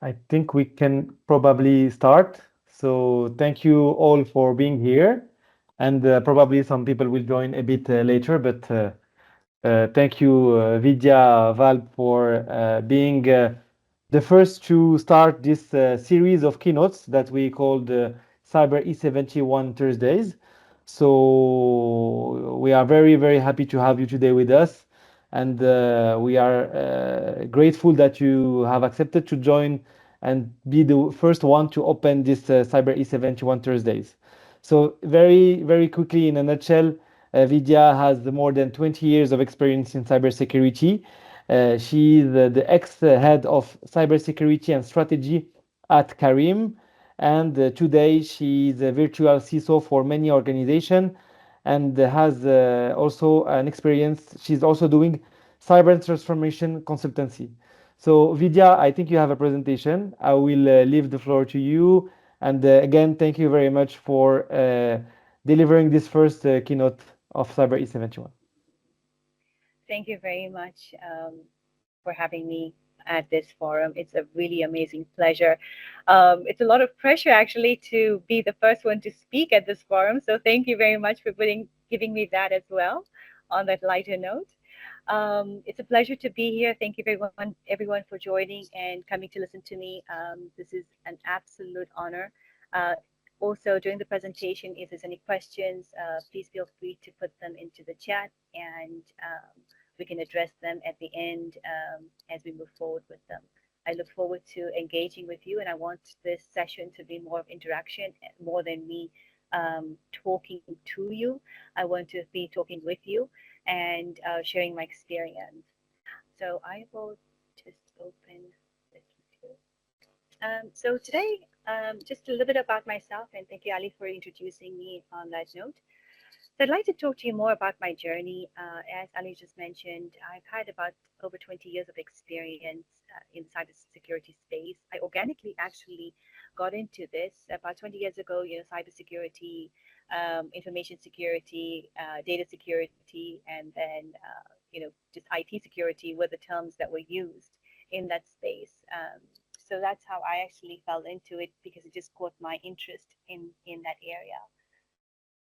I think we can probably start. So thank you all for being here. And probably some people will join a bit later, but thank you, Vidya Valbh, for being the first to start this series of keynotes that we called CyberE71 Thursdays. So we are very, very happy to have you today with us. And we are grateful that you have accepted to join and be the first one to open this CyberE71 Thursdays. So very, very quickly, in a nutshell, Vidya has more than 20 years of experience in cybersecurity. She is the ex-head of cybersecurity and strategy at Karim, and today she is a virtual CISO for many organizations and has also an experience. She's also doing cyber transformation consultancy. So, Vidya, I think you have a presentation. I will leave the floor to you. And again, thank you very much for delivering this first keynote of Cyber E71. Thank you very much for having me at this forum. It's a really amazing pleasure. It's a lot of pressure actually to be the first one to speak at this forum. So thank you very much for giving me that as well on that lighter note. It's a pleasure to be here. Thank you everyone for joining and coming to listen to me. This is an absolute honor. Uh, Also, during the presentation, if there's any questions, please feel free to put them into the chat, and we can address them at the end as we move forward with them. I look forward to engaging with you, and I want this session to be more of interaction more than me talking to you. I want to be talking with you and sharing my experience. So I will just open this with you. So today, just a little bit about myself, and thank you, Ali, for introducing me on that note. So I'd like to talk to you more about my journey. As Ali just mentioned, I've had about over 20 years of experience in cybersecurity space. I organically actually got into this about 20 years ago. Cybersecurity, information security, data security, and then just IT security were the terms that were used in that space. So that's how I actually fell into it because it just caught my interest in that area.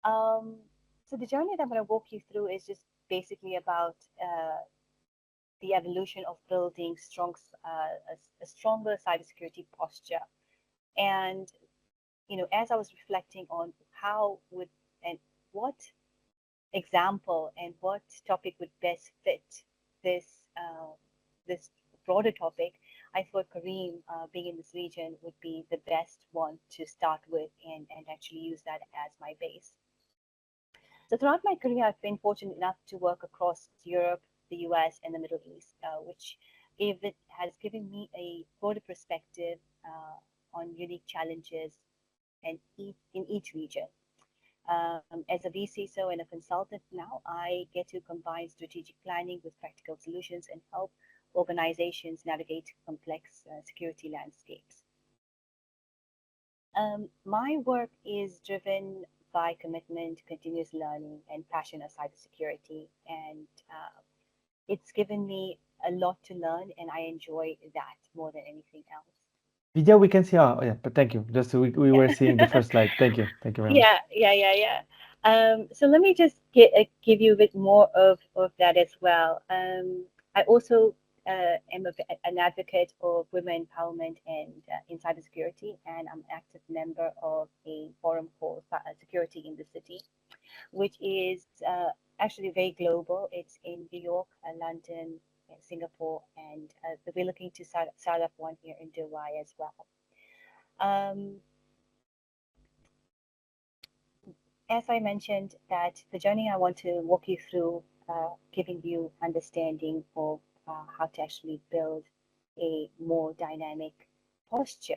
Um, so the journey that I'm going to walk you through is just basically about the evolution of building a stronger cybersecurity posture. And as I was reflecting on how would and what example and what topic would best fit this this broader topic, I thought Kareem, being in this region, would be the best one to start with and actually use that as my base. So throughout my career, I've been fortunate enough to work across Europe, the US, and the Middle East, which has given me a broader perspective on unique challenges in each region. As a VCSO and a consultant now, I get to combine strategic planning with practical solutions and help organizations navigate complex security landscapes. My work is driven by commitment, continuous learning, and passion of cybersecurity. And it's given me a lot to learn, and I enjoy that more than anything else. Vidya, we can see. Oh, yeah, but thank you. Just we were seeing the first slide. Thank you. Thank you very much. Yeah. So let me just give you a bit more of that as well. I also am an advocate of women empowerment and in cybersecurity, and I'm an active member of a forum called Security in the City, which is actually very global. It's in New York, London, Singapore, and we're looking to start up one here in Dubai as well. Um, as I mentioned, that the journey I want to walk you through, giving you understanding of how to actually build a more dynamic posture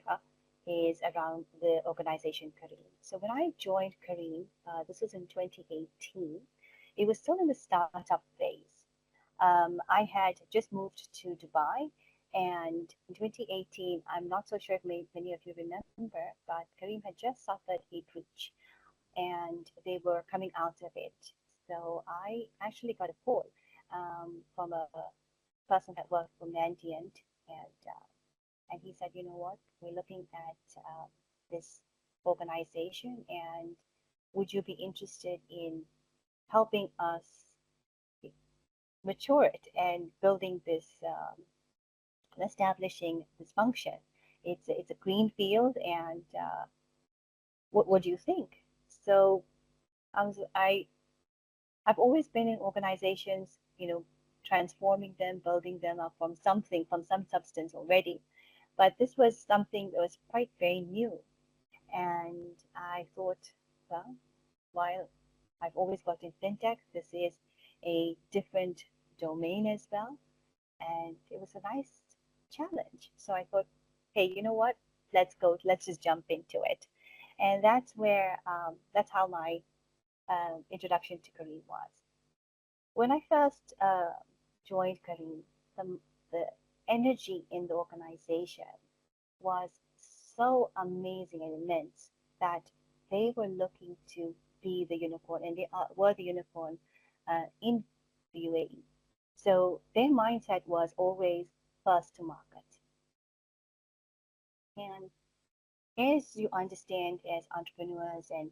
is around the organization Kareem. So when I joined Kareem, this was in 2018, it was still in the startup phase. I had just moved to Dubai, and in 2018, I'm not so sure if many of you remember, but Kareem had just suffered a breach and they were coming out of it. So I actually got a call from a person that worked for Mandiant, and and he said, you know what, we're looking at this organization, and would you be interested in helping us mature it and building this, establishing this function? It's a green field, and what do you think? So I've always been in organizations, transforming them, building them up from something, from some substance already. But this was something that was quite very new. And I thought, well, while I've always worked in fintech, this is a different domain as well. And it was a nice challenge. So I thought, hey, you know what? Let's just jump into it. And that's how my introduction to Kareem was. When I first joined Kareem, the energy in the organization was so amazing and immense that they were looking to be the unicorn, and were the unicorn in the UAE. So their mindset was always first to market. And as you understand, as entrepreneurs and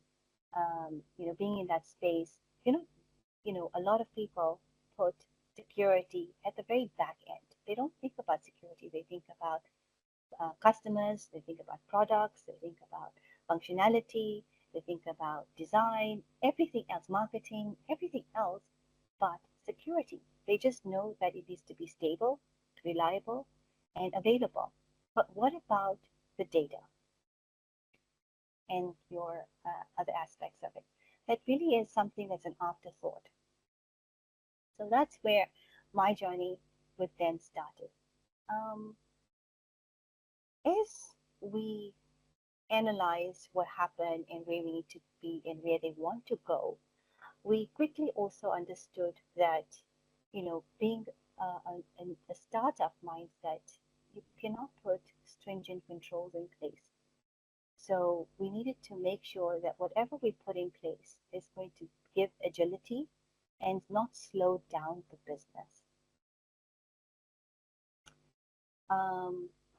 being in that space, a lot of people put security at the very back end. They don't think about security. They think about customers, they think about products, they think about functionality, they think about design, everything else, marketing, everything else, but security. They just know that it needs to be stable, reliable, and available. But what about the data and your other aspects of it? That really is something that's an afterthought. So that's where my journey with them started. As we analyze what happened and where we need to be and where they want to go, we quickly also understood that, being a startup mindset, you cannot put stringent controls in place. So we needed to make sure that whatever we put in place is going to give agility and not slow down the business.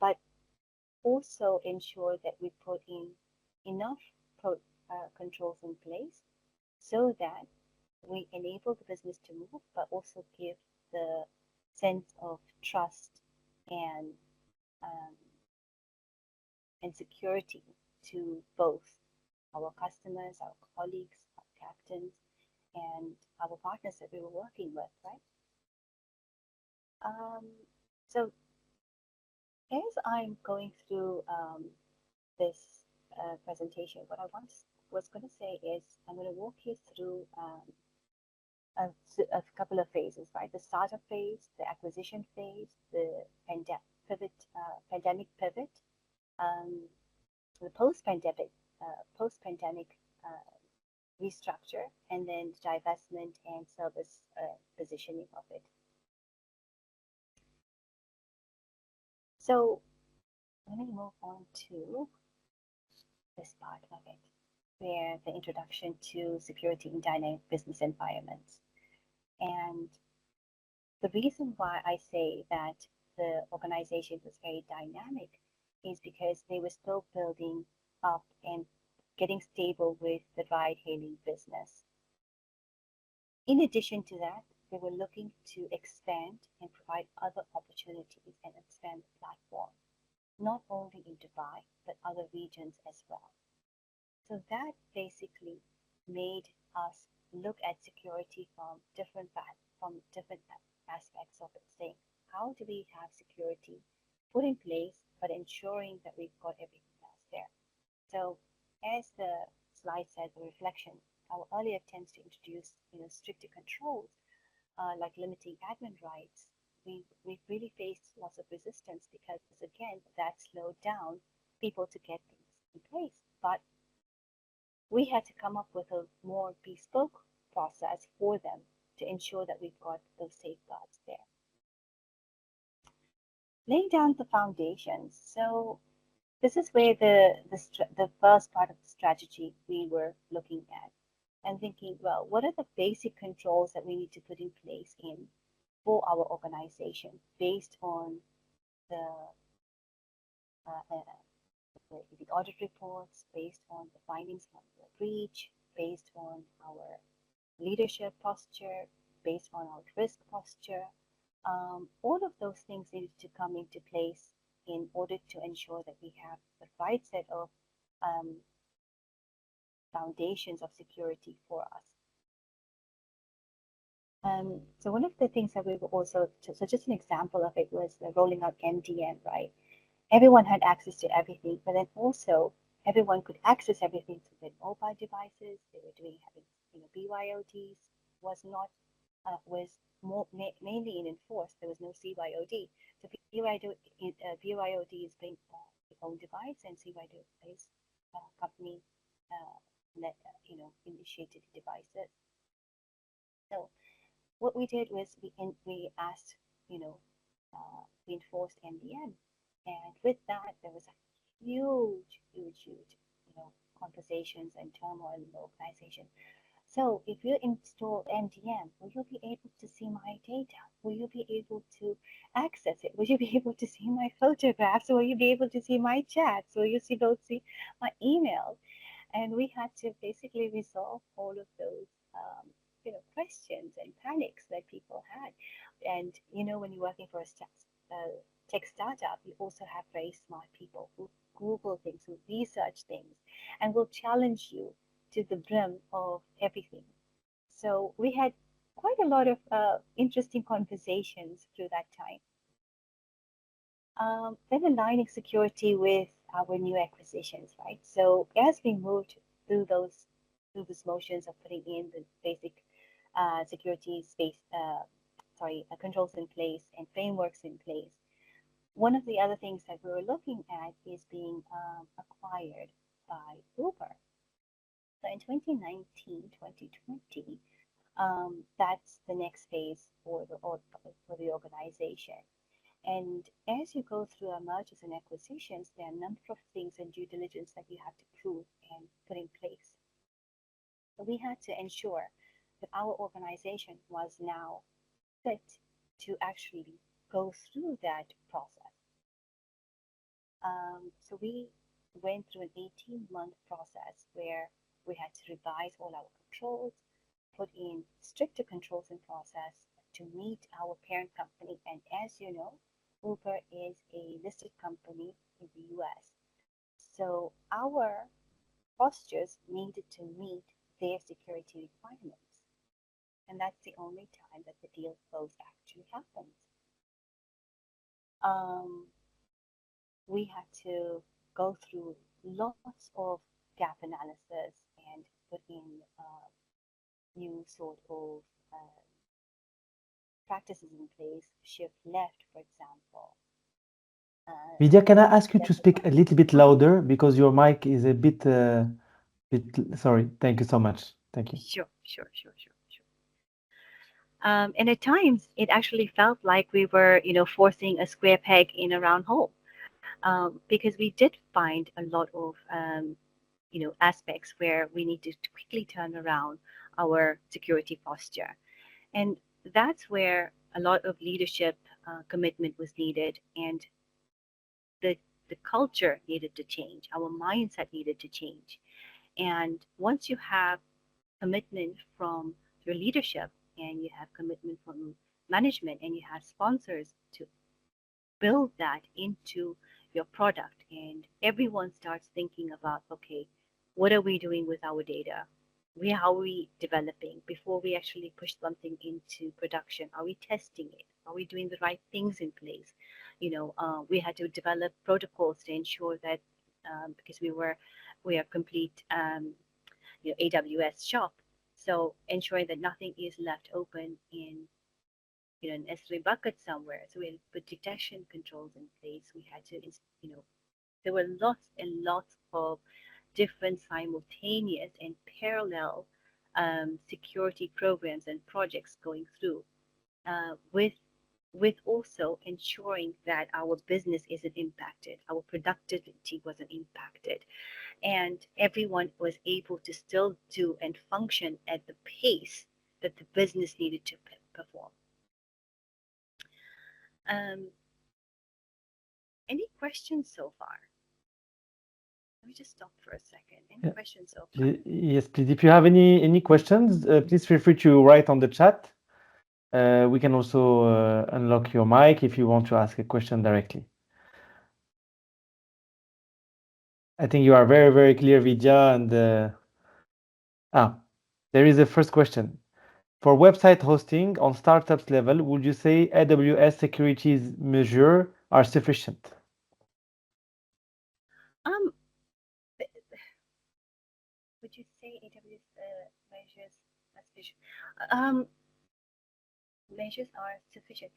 But also ensure that we put in enough controls in place so that we enable the business to move, but also give the sense of trust and security to both our customers, our colleagues, our captains, and our partners that we were working with, right? So as I'm going through this presentation, what I was going to say is I'm going to walk you through a couple of phases, right? The startup phase, the acquisition phase, the pandemic pivot, the post-pandemic restructure, and then divestment and service positioning of it. So let me move on to this part of it, where the introduction to security in dynamic business environments. And the reason why I say that the organization was very dynamic is because they were still building up and getting stable with the ride-hailing business. In addition to that, they were looking to expand and provide other opportunities and expand the platform, not only in Dubai, but other regions as well. So that basically made us look at security from different aspects of it, saying, how do we have security put in place, but ensuring that we've got everything else there? So as the slide said, the reflection, our early attempts to introduce stricter controls, like limiting admin rights, we've really faced lots of resistance because, again, that slowed down people to get things in place. But we had to come up with a more bespoke process for them to ensure that we've got those safeguards there. Laying down the foundations. So this is where the first part of the strategy we were looking at and thinking, well, what are the basic controls that we need to put in place for our organization based on the the audit reports, based on the findings from the breach, based on our leadership posture, based on our risk posture. All of those things needed to come into place in order to ensure that we have the right set of foundations of security for us. So one of the things that we were also, so just an example of it was the rolling out MDM, right? Everyone had access to everything, but then also everyone could access everything through their mobile devices. They were doing having, BYODs was not was more mainly enforced. There was no CYOD. So BYOD is being your own device, and CYOD is company initiated devices. So what we did was we asked, we enforced MDM, and with that there was a huge, conversations and turmoil in the organization. So if you install MDM, will you be able to see my data? Will you be able to access it? Will you be able to see my photographs? Will you be able to see my chats? Will you see my emails? And we had to basically resolve all of those questions and panics that people had. And when you're working for a tech startup, you also have very smart people who Google things, who research things, and will challenge you to the brim of everything. So we had quite a lot of interesting conversations through that time. Then aligning security with our new acquisitions, right? So as we moved through those motions of putting in the basic security controls in place and frameworks in place, one of the other things that we were looking at is being acquired by Uber. So in 2019, 2020, that's the next phase for the organization. And as you go through our mergers and acquisitions, there are a number of things in due diligence that you have to prove and put in place. So we had to ensure that our organization was now fit to actually go through that process. So we went through an 18-month process where we had to revise all our controls, put in stricter controls and process to meet our parent company. And as you know, Uber is a listed company in the US. So our postures needed to meet their security requirements. And that's the only time that the deal close actually happens. We had to go through lots of gap analysis and put in new sort of practices in place, shift left, for example. Vidya, can I ask you to speak a little bit louder because your mic is a bit, sorry. Thank you so much. Thank you. Sure. And at times, it actually felt like we were, forcing a square peg in a round hole, because we did find a lot of, aspects where we needed to quickly turn around our security posture. And that's where a lot of leadership commitment was needed, and the culture needed to change. Our mindset needed to change. And once you have commitment from your leadership, and you have commitment from management, and you have sponsors to build that into your product, and everyone starts thinking about, okay, what are we doing with our data? How are we developing before we actually push something into production? Are we testing it? Are we doing the right things in place? We had to develop protocols to ensure that, because we are complete AWS shop, so ensuring that nothing is left open in an S3 bucket somewhere. So we had to put detection controls in place. We had to, there were lots and lots of different simultaneous and parallel security programs and projects going through, with also ensuring that our business isn't impacted, our productivity wasn't impacted, and everyone was able to still do and function at the pace that the business needed to perform. Any questions so far? Let me just stop for a second. Any questions so far? Yes, please. If you have any questions, please feel free to write on the chat. We can also unlock your mic if you want to ask a question directly. I think you are very, very clear, Vidya. And there is a first question. For website hosting on startups level, would you say AWS security measures are sufficient? Would you say AWS measures are sufficient? Measures are sufficient.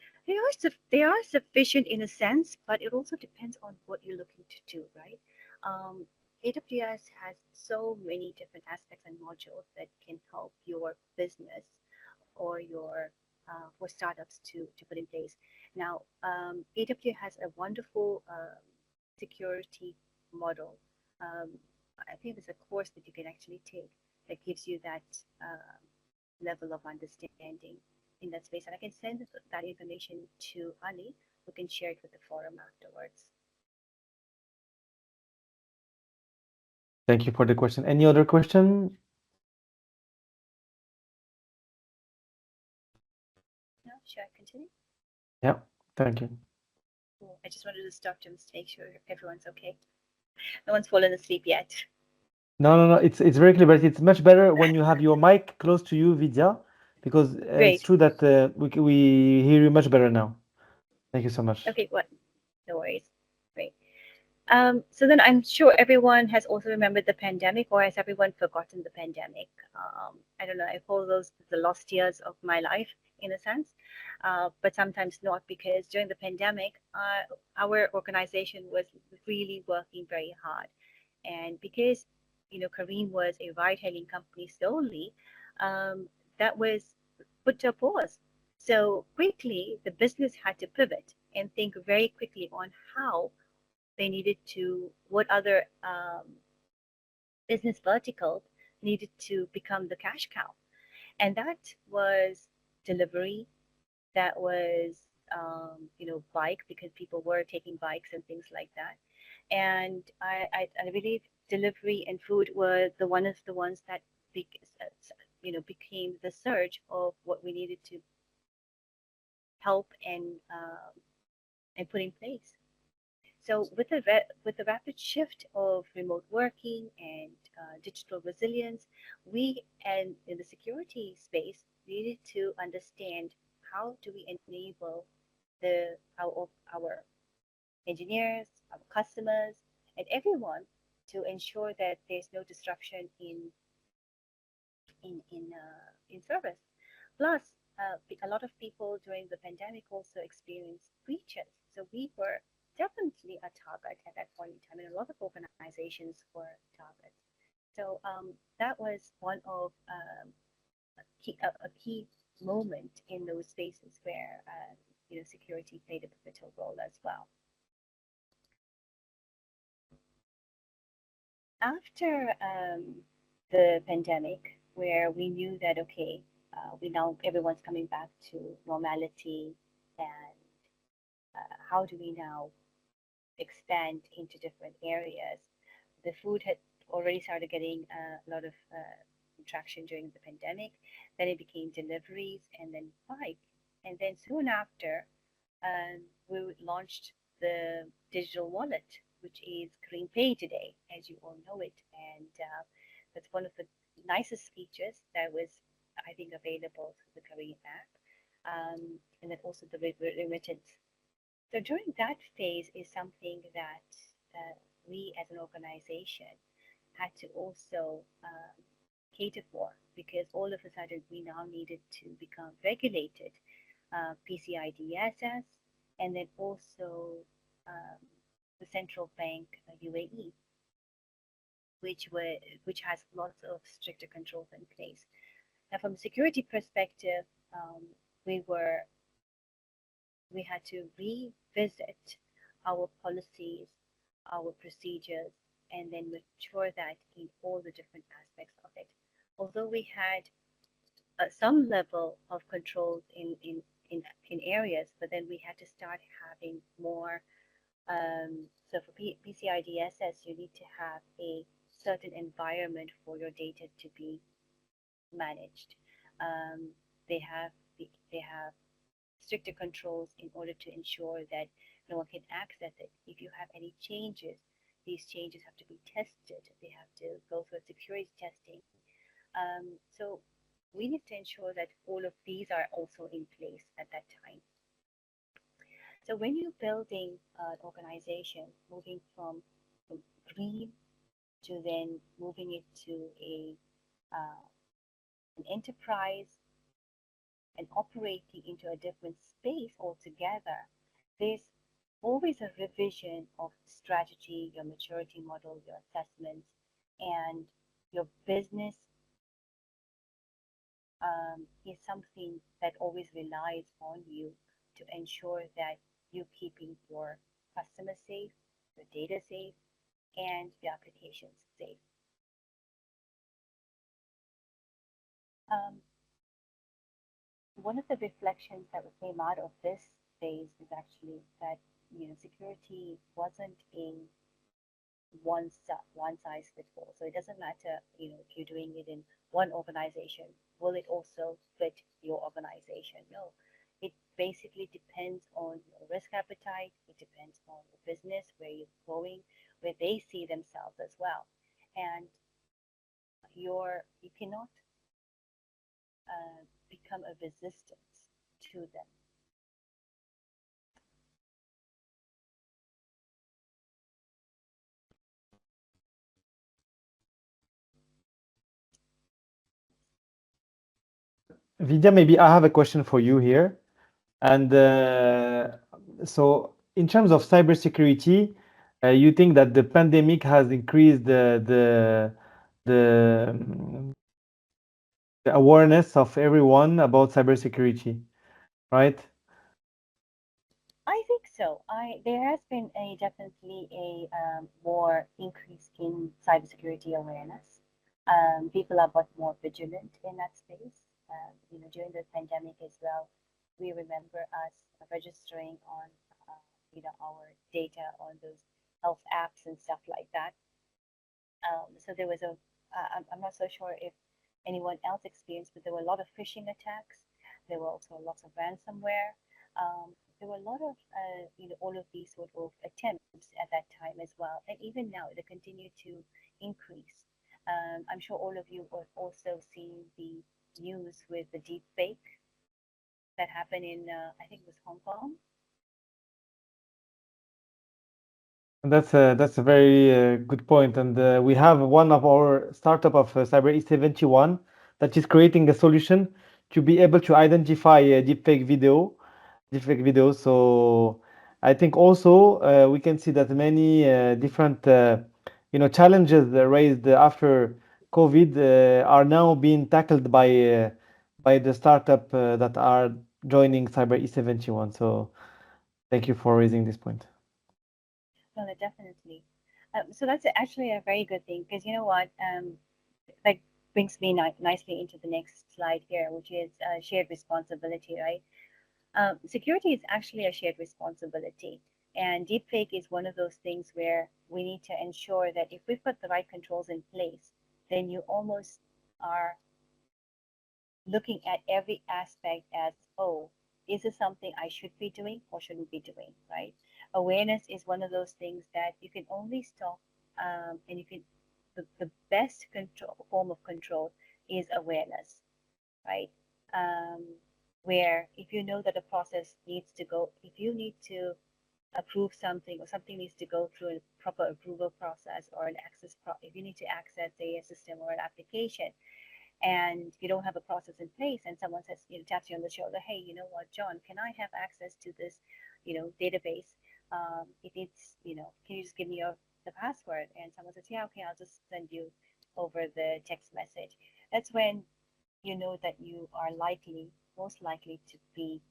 They are sufficient in a sense, but it also depends on what you're looking to do, right? AWS has so many different aspects and modules that can help your business or your for startups to put in place. Now, AWS has a wonderful security model. I think there's a course that you can actually take that gives you that level of understanding in that space. And I can send that information to Ali, who can share it with the forum afterwards. Thank you for the question. Any other question? No, should I continue? Yeah, thank you. Cool. I just wanted to stop to make sure everyone's okay. No one's fallen asleep yet. No. It's very clear, but it's much better when you have your mic close to you, Vidya, because it's true that we hear you much better now. Thank you so much. Okay, what? No worries. Great. So then I'm sure everyone has also remembered the pandemic, or has everyone forgotten the pandemic? I don't know. I call those the lost years of my life, in a sense, but sometimes not, because during the pandemic, our organization was really working very hard, and because Kareem was a ride-hailing company solely, that was put to a pause. So quickly, the business had to pivot and think very quickly on how they needed to, what other business verticals needed to become the cash cow. And that was delivery, that was, bike, because people were taking bikes and things like that. And I believe delivery and food were one of the ones that became the surge of what we needed to help and put in place. So with the rapid shift of remote working and digital resilience, we and in the security space needed to understand how do we enable our engineers, our customers, and everyone to ensure that there's no disruption in service. Plus, a lot of people during the pandemic also experienced breaches. So we were definitely a target at that point in time, and a lot of organizations were targets. So that was one of a key moment in those spaces where security played a pivotal role as well. After the pandemic, where we knew that everyone's coming back to normality, and how do we now expand into different areas? The food had already started getting a lot of traction during the pandemic. Then it became deliveries, and then bike, and then soon after, we launched the digital wallet, which is Kareem Pay today, as you all know it, and that's one of the nicest features that was, I think, available through the Kareem app, and then also the remittance. So during that phase is something that we as an organization had to also cater for, because all of a sudden we now needed to become regulated, PCI DSS, and then also the central bank UAE, which has lots of stricter controls in place. Now, from a security perspective, we had to revisit our policies, our procedures, and then mature that in all the different aspects of it. Although we had some level of controls in areas, but then we had to start having more So for PCI DSS, you need to have a certain environment for your data to be managed. They have stricter controls in order to ensure that no one can access it. If you have any changes, these changes have to be tested. They have to go through security testing. So we need to ensure that all of these are also in place at that time. So when you're building an organization, moving from green to then moving it to an enterprise and operating into a different space altogether, there's always a revision of strategy, your maturity model, your assessments, and your business is something that always relies on you to ensure that you're keeping your customers safe, your data safe, and your applications safe. One of the reflections that came out of this phase is actually that security wasn't a one size fits all. So it doesn't matter if you're doing it in one organization, will it also fit your organization? No, it basically depends on your risk appetite. It depends on the business, where you're going, where they see themselves as well, and you cannot become a resistance to them. Vidya, maybe I have a question for you here. And so, in terms of cybersecurity, you think that the pandemic has increased the awareness of everyone about cybersecurity, right? I think so. There has been definitely a more increase in cybersecurity awareness. People are much more vigilant in that space. During the pandemic as well, we remember us registering on our data on those health apps and stuff like that. So there was I'm not so sure if anyone else experienced, but there were a lot of phishing attacks. There were also lots of ransomware. There were a lot of, all of these sort of attempts at that time as well. And even now, they continue to increase. I'm sure all of you have also seen the news with the deep fake that happened in, I think it was Hong Kong. That's a very good point. And we have one of our startup of CyberE71 that is creating a solution to be able to identify deepfake videos. So I think also we can see that many different challenges raised after COVID are now being tackled by the startup that are joining CyberE71. So thank you for raising this point. No, definitely. So that's actually a very good thing, because you know what, that brings me nicely into the next slide here, which is shared responsibility, right? Security is actually a shared responsibility, and deepfake is one of those things where we need to ensure that if we've got the right controls in place, then you almost are looking at every aspect as, oh, is this something I should be doing or shouldn't be doing, right? Awareness is one of those things that you can only stop, and you can, the best form of control is awareness, right? Where if you know that a process needs to go, if you need to approve something, or something needs to go through a proper approval process, or an if you need to access a system or an application, and you don't have a process in place, and someone says, taps you on the shoulder, hey, you know what, John, can I have access to this, database? It needs, can you just give me the password? And someone says, yeah, okay, I'll just send you over the text message. That's when you know that you are most likely to be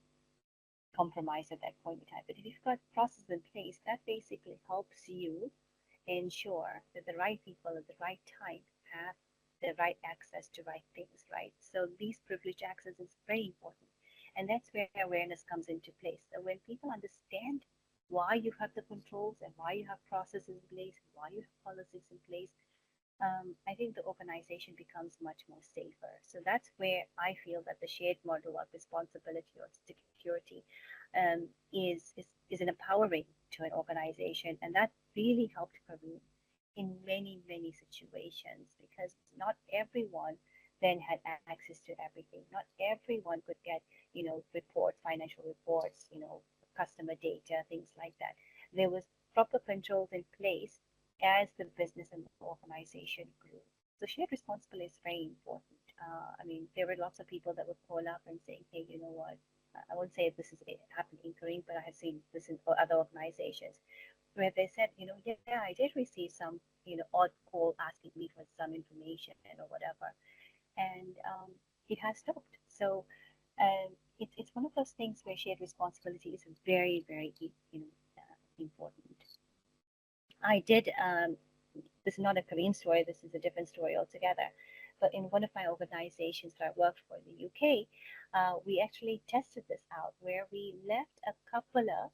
compromised at that point in time. But if you've got process in place, that basically helps you ensure that the right people at the right time have the right access to right things, right? So least privileged access is very important. And that's where awareness comes into place. So when people understand why you have the controls and why you have processes in place, why you have policies in place, I think the organization becomes much more safer. So that's where I feel that the shared model of responsibility or security is an empowering to an organization, and that really helped Kareem in many, many situations, because not everyone then had access to everything. Not everyone could get, reports, financial reports, customer data, things like that. There was proper controls in place as the business and the organization grew. So shared responsibility is very important. I mean, there were lots of people that would call up and say, hey, you know what? I won't say this is happening in Kareem, but I have seen this in other organizations where they said, yeah, I did receive some, odd call asking me for some information or whatever, and it has stopped. So it's one of those things where shared responsibility is very, very, important. I did. This is not a Korean story. This is a different story altogether. But in one of my organizations that I worked for in the UK, we actually tested this out, where we left a couple of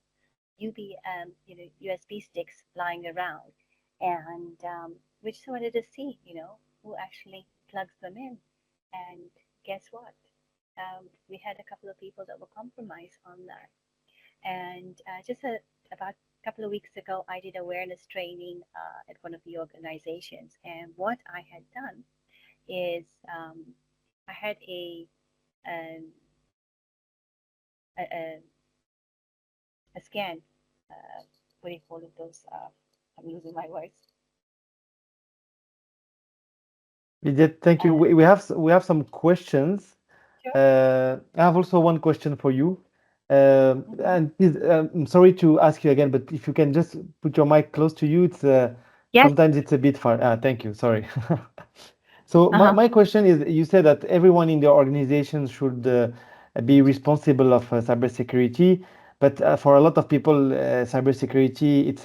USB sticks lying around, and we just wanted to see, who actually plugs them in. And guess what? We had a couple of people that were compromised on that. And about a couple of weeks ago, I did awareness training at one of the organizations. And what I had done is I had um, a, a scan. What do you call it? Those. I'm losing my words. Vidya, thank you. We have some questions. Sure. I have also one question for you. And please, I'm sorry to ask you again, but if you can just put your mic close to you, Yes. sometimes it's a bit far. Thank you. Sorry. So my, Uh-huh. my question is, you said that everyone in the organization should be responsible of cybersecurity, but for a lot of people, cybersecurity, it's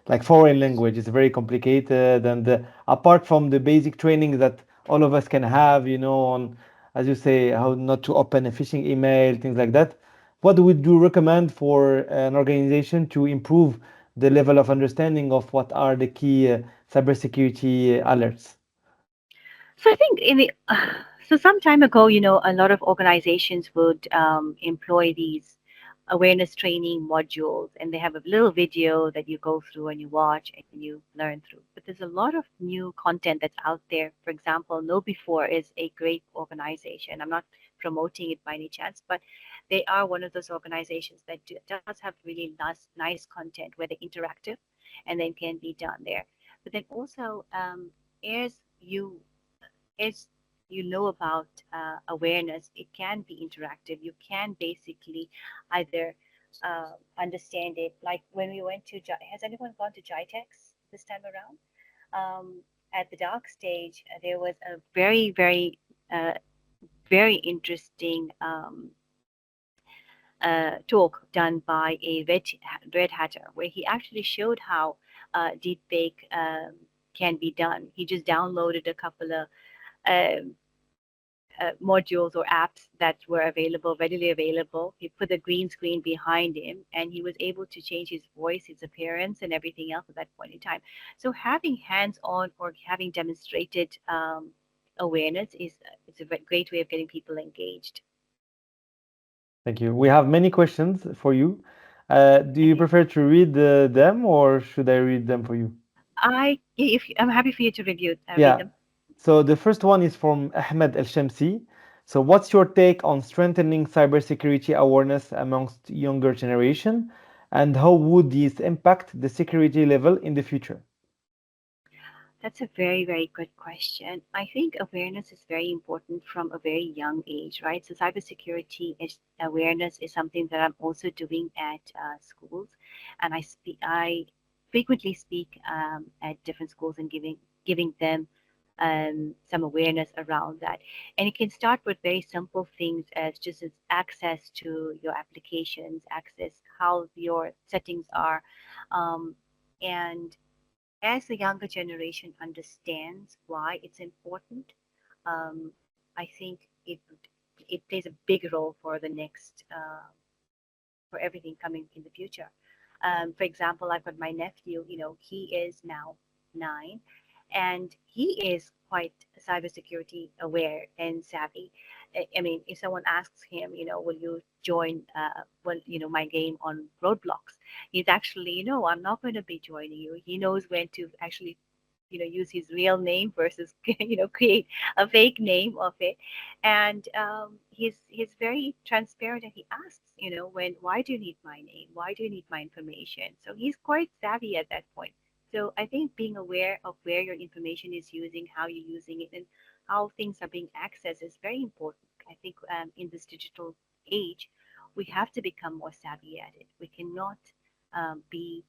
like foreign language. It's very complicated, and apart from the basic training that all of us can have, on, as you say, how not to open a phishing email, things like that. What would you recommend for an organization to improve the level of understanding of what are the key cybersecurity alerts? So I think so some time ago, a lot of organizations would employ these awareness training modules, and they have a little video that you go through and you watch and you learn through. But there's a lot of new content that's out there. For example, Know Before is a great organization. I'm not promoting it by any chance, but they are one of those organizations that does have really nice content where they're interactive and then can be done there. But then also, as you as you know about awareness, it can be interactive. You can basically either understand it. Like when we went to, has anyone gone to GITEX this time around? At the dark stage, there was a very, very, very interesting talk done by a red hatter, where he actually showed how deepfake can be done. He just downloaded a couple of um, modules or apps that were available, readily available. He put the green screen behind him, and he was able to change his voice, his appearance, and everything else at that point in time. So having hands-on or having demonstrated awareness is a great way of getting people engaged. Thank you. We have many questions for you. Do you Okay. prefer to read them, or should I read them for you? I'm happy for you to read Yeah. them. So the first one is from Ahmed El Shamsi. So what's your take on strengthening cybersecurity awareness amongst younger generation, and how would this impact the security level in the future? That's a very, very good question. I think awareness is very important from a very young age, right? So cybersecurity awareness is something that I'm also doing at schools, and I frequently speak at different schools and giving them some awareness around that. And it can start with very simple things as just as access to your applications, access how your settings are, and as the younger generation understands why it's important, um, I think it plays a big role for the next for everything coming in the future. For example, I've got my nephew, he is now 9, and he is quite cybersecurity aware and savvy. I mean, if someone asks him, will you join, my game on Roadblocks? He's actually, no, I'm not going to be joining you. He knows when to actually, use his real name versus, create a fake name of it. And he's very transparent, and he asks, why do you need my name? Why do you need my information? So he's quite savvy at that point. So I think being aware of where your information is using, how you're using it, and how things are being accessed is very important. I think in this digital age, we have to become more savvy at it. We cannot be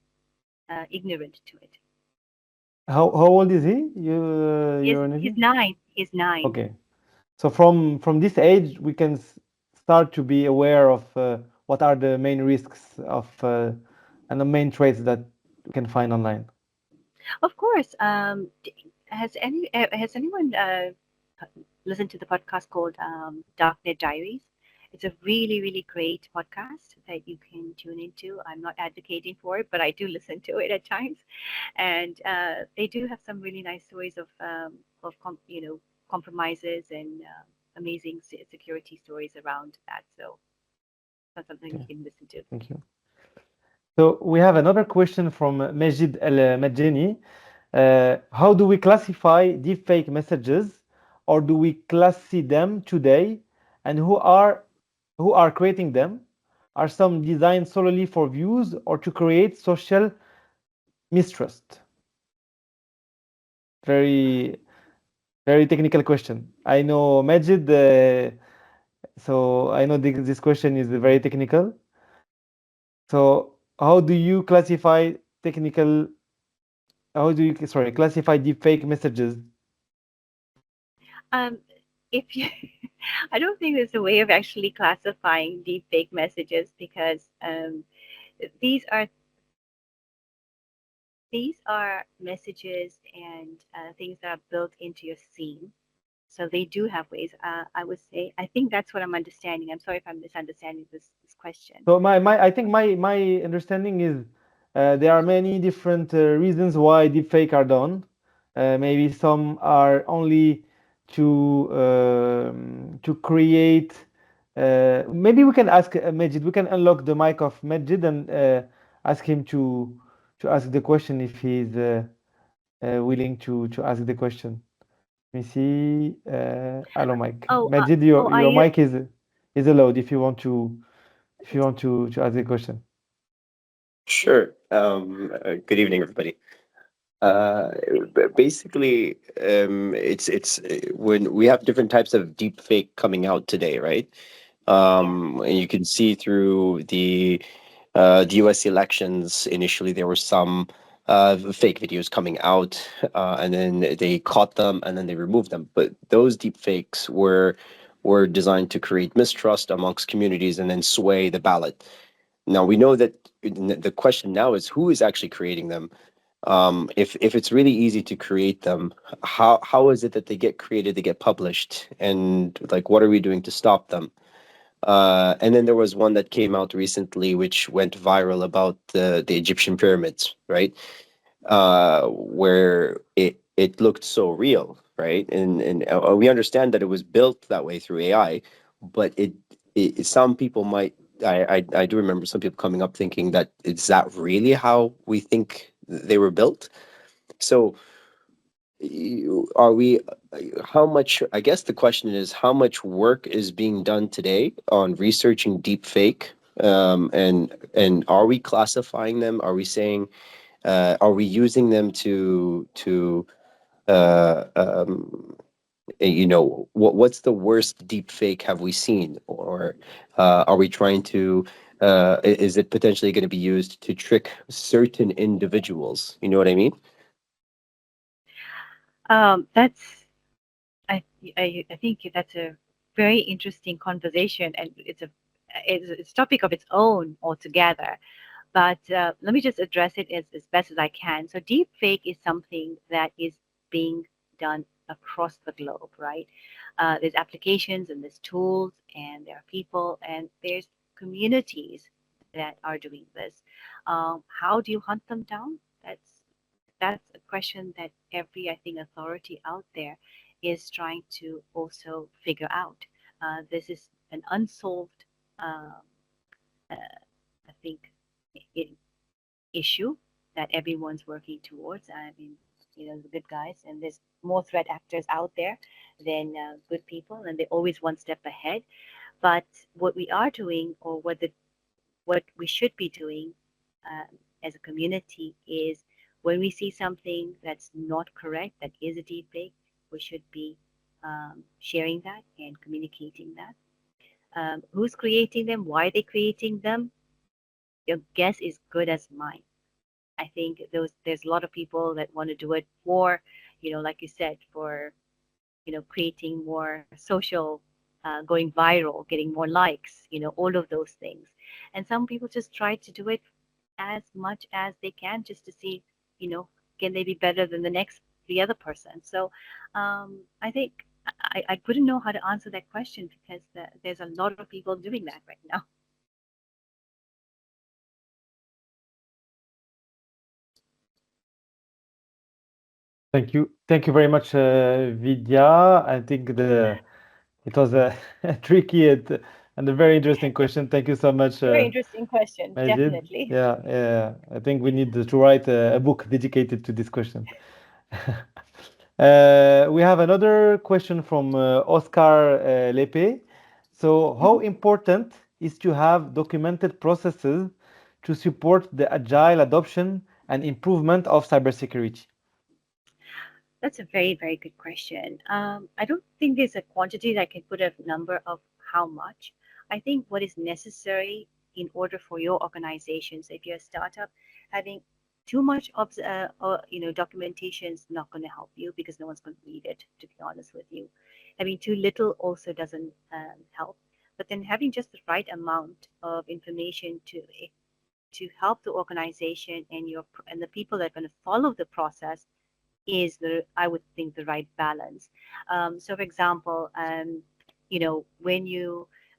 ignorant to it. How old is he? Your nephew? He's 9. He's 9. Okay. So from this age, we can start to be aware of what are the main risks of and the main traits that we can find online. Of course. Has anyone listened to the podcast called Darknet Diaries? It's a really, really great podcast that you can tune into. I'm not advocating for it, but I do listen to it at times, and they do have some really nice stories of compromises and amazing security stories around that. So that's something you can listen to. Thank you. So we have another question from Majid Al-Majani. How do we classify deepfake messages, or do we classify them today, and who are creating them? Are some designed solely for views or to create social mistrust? Very, very technical question. I know, Majid, so I know this question is very technical. So how do you classify classify deepfake messages? If you, I don't think there's a way of actually classifying deepfake messages, because these are messages and things that are built into your scene. So they do have ways. I would say, I think that's what I'm understanding. I'm sorry if I'm misunderstanding this question. So I think my understanding is there are many different reasons why deepfake are done. Maybe some are only to create. Maybe we can ask Majid. We can unlock the mic of Majid and ask him to ask the question if he's willing to ask the question. Let me see. Hello, mic. Majid, your mic is allowed if you want to ask the question. Sure. Good evening, everybody. Basically, it's when we have different types of deep fake coming out today, right? And you can see through the US elections, initially there were some fake videos coming out, and then they caught them and then they removed them. But those deep fakes were designed to create mistrust amongst communities and then sway the ballot. Now we know that the question now is who is actually creating them. If it's really easy to create them, how is it that they get created, they get published, and like what are we doing to stop them? And then there was one that came out recently which went viral about the Egyptian pyramids, right? Where it looked so real, right? And we understand that it was built that way through AI, but it some people might. I do remember some people coming up thinking that is that really how we think they were built? So are we how much, I guess the question is how much work is being done today on researching deep fake, and are we classifying them? Are we saying are we using them to what's the worst deep fake have we seen, or are we trying to is it potentially going to be used to trick certain individuals? You know what I mean? That's I think that's a very interesting conversation, and it's a topic of its own altogether. But let me just address it as best as I can. So deep fake is something that is being done across the globe, right? There's applications and there's tools and there are people and there's communities that are doing this. How do you hunt them down? That's a question that every, I think, authority out there is trying to also figure out. This is an unsolved, I think, issue that everyone's working towards. I mean, the good guys, and there's more threat actors out there than good people, and they're always one step ahead. But what we are doing, or what we should be doing as a community, is when we see something that's not correct, that is a deep fake, we should be sharing that and communicating that. Who's creating them? Why are they creating them? Your guess is good as mine. I think there's a lot of people that want to do it for, like you said, for creating more social, going viral, getting more likes, all of those things. And some people just try to do it as much as they can, just to see, can they be better than the other person. So I think I couldn't know how to answer that question, because there's a lot of people doing that right now. Thank you very much, Vidya. I think it was a tricky and a very interesting question. Thank you so much, Very interesting question, Majid. definitely. Yeah. I think we need to write a book dedicated to this question. We have another question from Oscar Lepe. So, how important is to have documented processes to support the agile adoption and improvement of cybersecurity? That's a very, very good question. I don't think there's a quantity that I can put a number of how much. I think what is necessary in order for your organization, so if you're a startup, having too much of documentation is not going to help you, because no one's going to read it, to be honest with you. Having too little also doesn't help. But then having just the right amount of information to help the organization and the people that are going to follow the process is I would think, the right balance. So, for example, when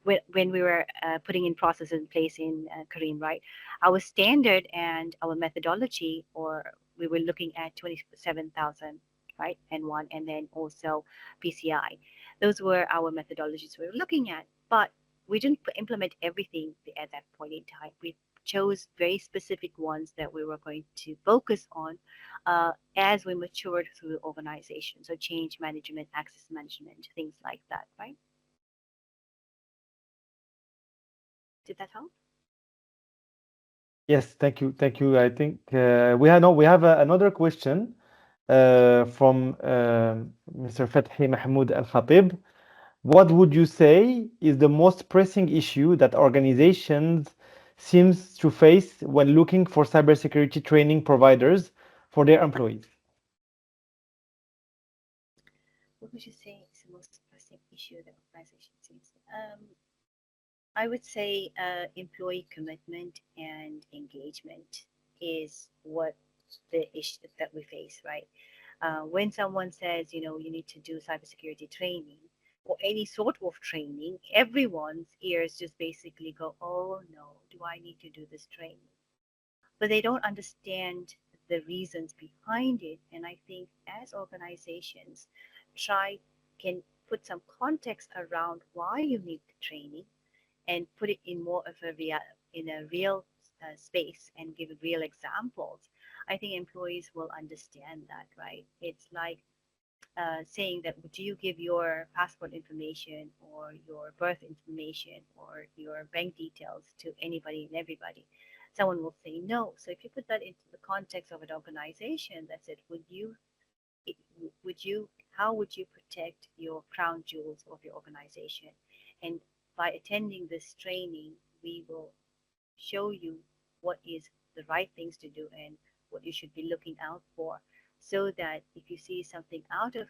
we were putting in processes in place in Kareem, right? Our standard and our methodology, or we were looking at 27,000, right, and one, and then also PCI. Those were our methodologies we were looking at, but we didn't implement everything at that point in time. We chose very specific ones that we were going to focus on as we matured through the organization. So change management, access management, things like that, right? Did that help? Yes, thank you. I think we have another question from Mr. Fathi Mahmoud Al Khatib. What would you say is the most pressing issue that organizations seems to face when looking for cybersecurity training providers for their employees? What would you say is the most pressing issue that organizations face? I would say employee commitment and engagement is what the issue that we face, right? When someone says, you need to do cybersecurity training or any sort of training, everyone's ears just basically go, oh no, do I need to do this training? But they don't understand the reasons behind it. And I think as organizations can put some context around why you need the training, and put it in more of a real space, and give real examples, I think employees will understand that, right? It's like saying that, do you give your passport information or your birth information or your bank details to anybody and everybody? Someone will say no. So if you put that into the context of an organization, that's it. How would you protect your crown jewels of your organization? And by attending this training, we will show you what is the right things to do and what you should be looking out for, so that if you see something out of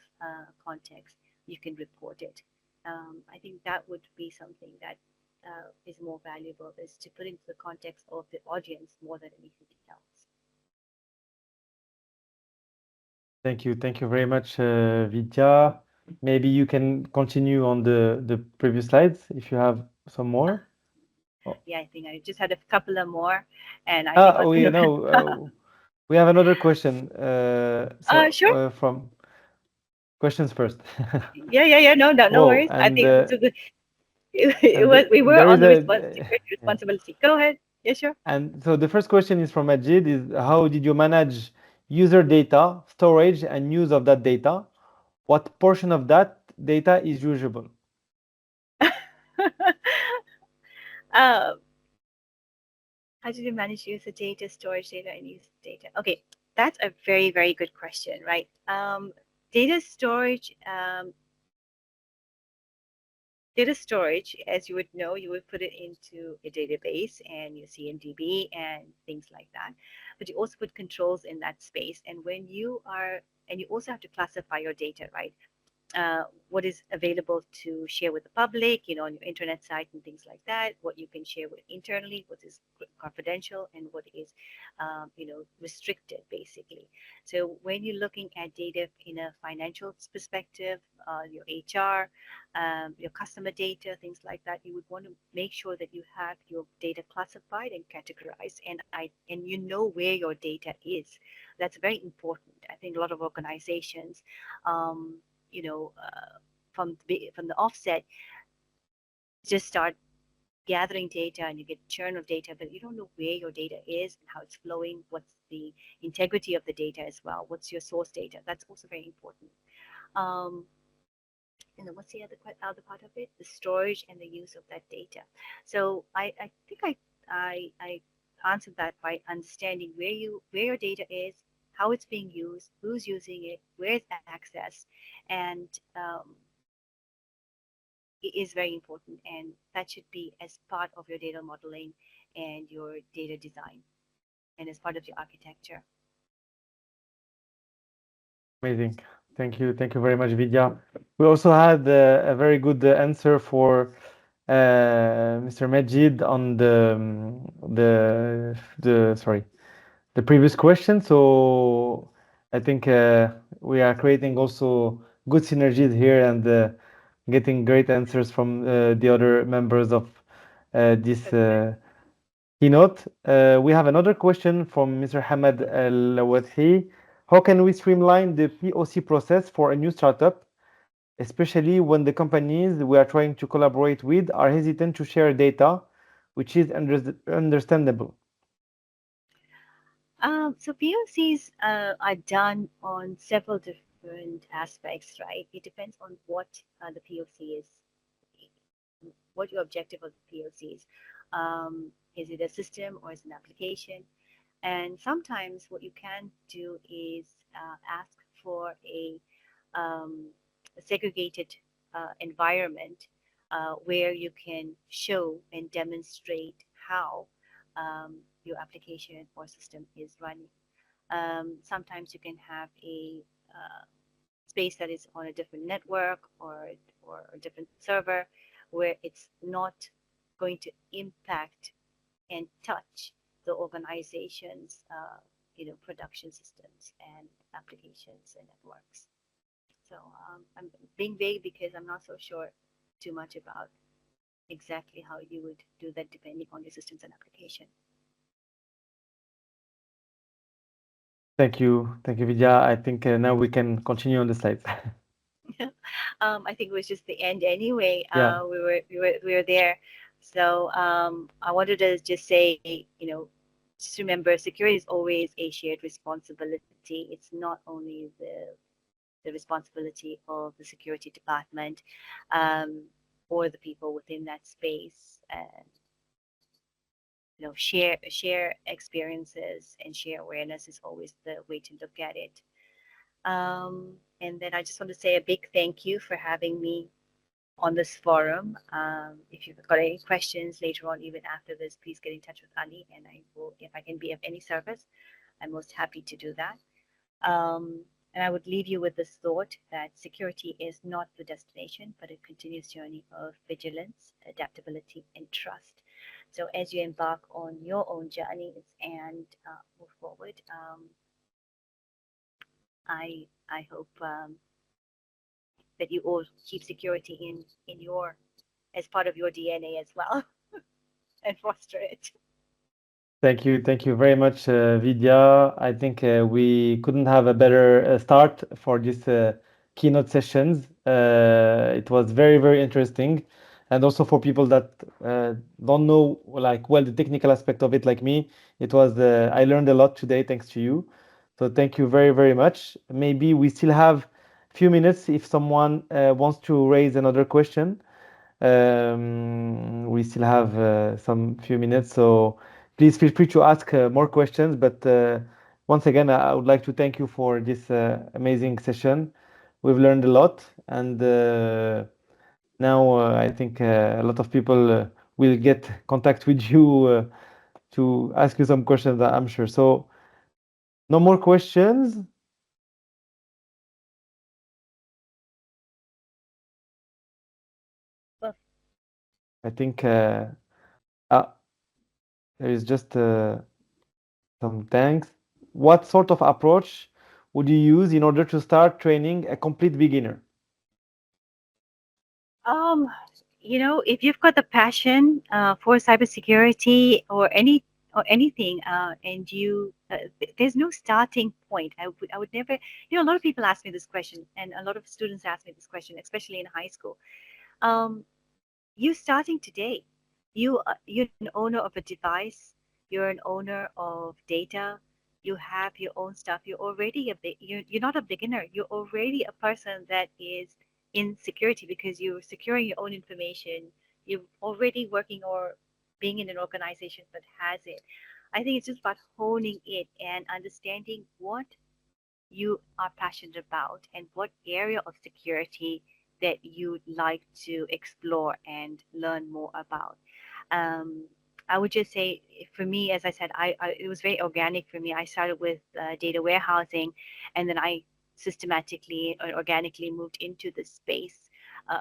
context, you can report it. I think that would be something that is more valuable, is to put into the context of the audience more than anything else. Thank you very much, Vidya. Maybe you can continue on the previous slides if you have some more. Oh. Yeah, I think I just had a couple of more, and I think I was we gonna. know. We have another question. Sure. From questions first. Yeah. No Whoa, worries. I and think it was we were there on is the a yeah. responsibility. Go ahead. Yeah, sure. And so the first question is from Majid: is how did you manage user data, storage, and use of that data? What portion of that data is usable? Um, how did you manage user data, storage data, and use data? Okay, that's a very, very good question, right? Data storage, as you would know, you would put it into a database and your CMDB and things like that. But you also put controls in that space. And and you also have to classify your data, right? What is available to share with the public, on your internet site and things like that, what you can share with internally, what is confidential, and what is, restricted, basically. So when you're looking at data in a financial perspective, your HR, your customer data, things like that, you would want to make sure that you have your data classified and categorized, and you know where your data is. That's very important. I think a lot of organizations, from the offset, just start gathering data and you get churn of data, but you don't know where your data is and how it's flowing. What's the integrity of the data as well? What's your source data? That's also very important. And then what's the other part of it? The storage and the use of that data. So I think I answered that by understanding where your data is, how it's being used, who's using it, where it's accessed, and it is very important, and that should be as part of your data modeling and your data design and as part of your architecture. Amazing. Thank you. Thank you very much, Vidya. We also had a very good answer for Mr. Majid on the previous question. So I think we are creating also good synergies here and getting great answers from the other members of this keynote. We have another question from Mr. Hamad Al-Wadhi. How can we streamline the POC process for a new startup, especially when the companies we are trying to collaborate with are hesitant to share data, which is understandable? So POCs are done on several different aspects, right? It depends on what the POC is, what your objective of the POC is. Is it a system or is it an application? And sometimes what you can do is ask for a segregated environment where you can show and demonstrate how your application or system is running. Sometimes you can have a space that is on a different network or a different server where it's not going to impact and touch the organization's production systems and applications and networks. So I'm being vague because I'm not so sure too much about exactly how you would do that depending on your systems and application. Thank you, Vidya. I think now we can continue on the slides. I think it was just the end anyway. Yeah. We were there. So I wanted to just say, just remember, security is always a shared responsibility. It's not only the responsibility of the security department or the people within that space. And share experiences and share awareness is always the way to look at it. And then I just want to say a big thank you for having me on this forum. If you've got any questions later on, even after this, please get in touch with Ali, and I will, if I can be of any service, I'm most happy to do that. And I would leave you with this thought that security is not the destination, but a continuous journey of vigilance, adaptability, and trust. So as you embark on your own journeys and move forward, I hope that you all keep security in your as part of your DNA as well. and foster it. Thank you very much, Vidya. I think we couldn't have a better start for this keynote sessions. It was very interesting, and also for people that don't know like well the technical aspect of it, like me. It was I learned a lot today thanks to you. So thank you very much. Maybe we still have a few minutes if someone wants to raise another question. We still have some few minutes, so please feel free to ask more questions. But once again, I would like to thank you for this amazing session. We've learned a lot, and now I think a lot of people will get contact with you to ask you some questions, I'm sure. So, no more questions. Well, I think there is just some thanks. What sort of approach would you use in order to start training a complete beginner? you know, if you've got the passion for cybersecurity or anything, and you there's no starting point. I would never. You know, a lot of people ask me this question, and a lot of students ask me this question, especially in high school. Um, you starting today. You're an owner of a device. You're an owner of data. You have your own stuff. You're already you're not a beginner. You're already a person that is in security because you're securing your own information. You're already working or being in an organization that has it. I think it's just about honing it and understanding what you are passionate about and what area of security that you'd like to explore and learn more about. Um, I would just say, for me, as I said, it was very organic for me. I started with data warehousing, and then I systematically or organically moved into the space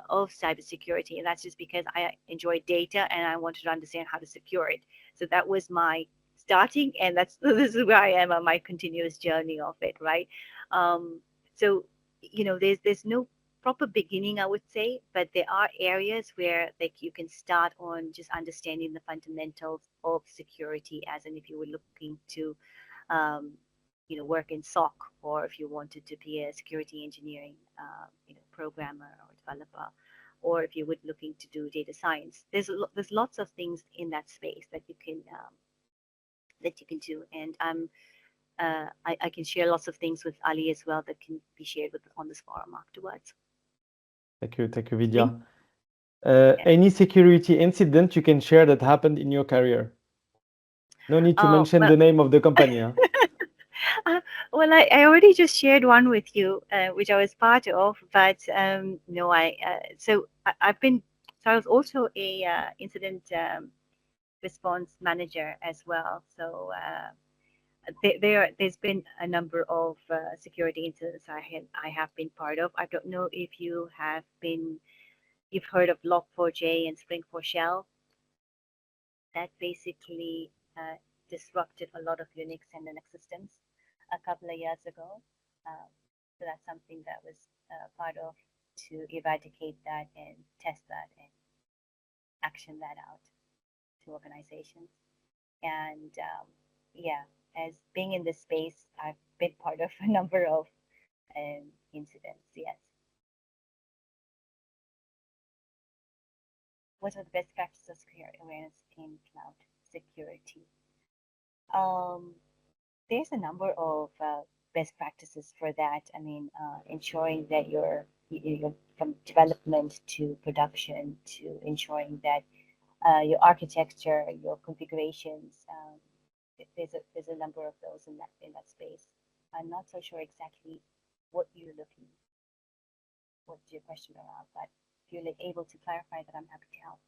of cybersecurity, and that's just because I enjoy data and I wanted to understand how to secure it. So that was my starting, and that's this is where I am on my continuous journey of it, right? Um, so you know, there's no proper beginning, I would say, but there are areas where like you can start on just understanding the fundamentals of security, as in if you were looking to, um, you know, work in SOC, or if you wanted to be a security engineering, you know, programmer or developer, or if you were looking to do data science. There's lots of things in that space that you can do, and I can share lots of things with Ali as well that can be shared with on this forum afterwards. Thank you, Vidya. Any security incident you can share that happened in your career? No need to mention Well, the name of the company. well, I already just shared one with you, which I was part of, but no, I've been, so I was also a incident response manager as well. So there's been a number of security incidents I have been part of. I don't know if you've heard of Log4j and Spring4Shell. That basically disrupted a lot of Unix and Linux systems a couple of years ago. So that's something that was part of to eradicate that and test that and action that out to organizations. And yeah, as being in this space, I've been part of a number of incidents. Yes. What are the best practices of security awareness in cloud security? There's a number of best practices for that. I mean, ensuring that you're from development to production to ensuring that your architecture, your configurations. There's a number of those in that space. I'm not so sure exactly what's your question around, but if you're able to clarify that, I'm happy to help.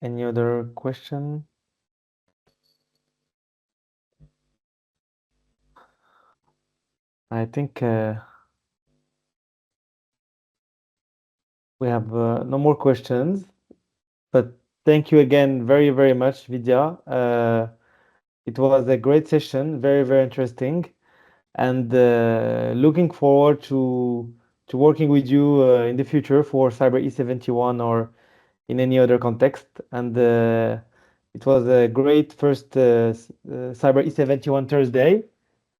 Any other question? I think we have no more questions, but thank you again very much, Vidya. It was a great session, very interesting. and looking forward to working with you in the future for CyberE71 or in any other context. And it was a great first CyberE71 Thursday,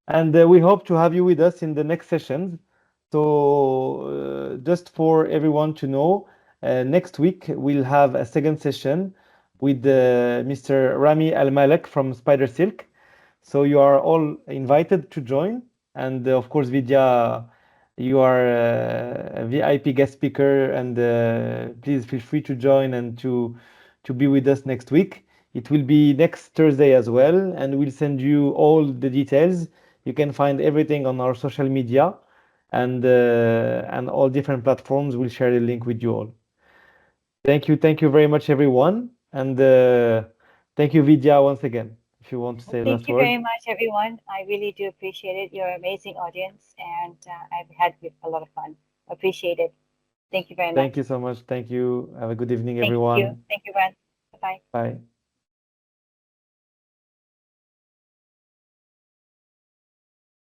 and we hope to have you with us in the next sessions. So just for everyone to know, next week we'll have a second session with Mr. Rami Al-Malek from Spider Silk. So you are all invited to join. And of course, Vidya, you are a VIP guest speaker, and please feel free to join and to be with us next week. It will be next Thursday as well, and we'll send you all the details. You can find everything on our social media, and all different platforms. We'll share the link with you all. Thank you very much, everyone, and thank you, Vidya, once again. If you want to say Thank last you word. very much, everyone. I really do appreciate it. You're an amazing audience, and I've had a lot of fun. Appreciate it. Thank you very much. Thank you so much. Thank you. Have a good evening, Thank everyone. you. Thank you, Ron. Bye-bye. Bye.